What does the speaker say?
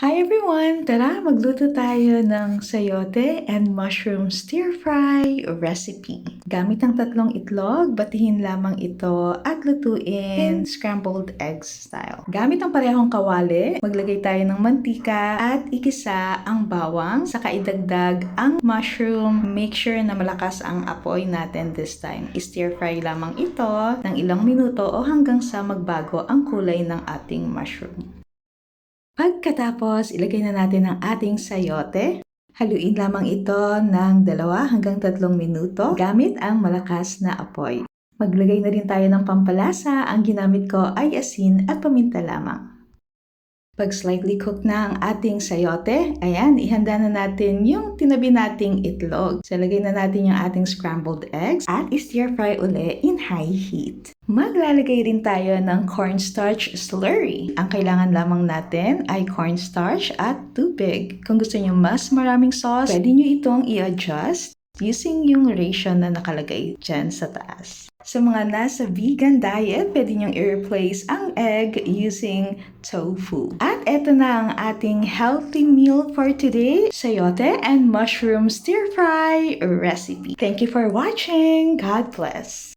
Hi everyone! Tara, magluto tayo ng sayote and mushroom stir-fry recipe. Gamit ang 3 itlog, batihin lamang ito at lutuin scrambled eggs style. Gamit ang parehong kawali, maglagay tayo ng mantika at igisa ang bawang, saka idagdag ang mushroom. Make sure na malakas ang apoy natin this time. I-stir-fry lamang ito ng ilang minuto o hanggang sa magbago ang kulay ng ating mushroom. Pagkatapos, ilagay na natin ang ating sayote. Haluin lamang ito ng 2 hanggang 3 minuto gamit ang malakas na apoy. Maglagay na rin tayo ng pampalasa. Ang ginamit ko ay asin at paminta lamang. Pag slightly cooked na ang ating sayote, ayan, ihanda na natin yung tinabi nating itlog. So, lagay na natin yung ating scrambled eggs at i-stir-fry uli in high heat. Maglalagay rin tayo ng cornstarch slurry. Ang kailangan lamang natin ay cornstarch at tubig. Kung gusto niyo mas maraming sauce, pwede niyo itong i-adjust using yung ratio na nakalagay dyan sa taas. Sa mga nasa vegan diet, pwede niyong i-replace ang egg using tofu. At eto na ang ating healthy meal for today, sayote and mushroom stir-fry recipe. Thank you for watching. God bless.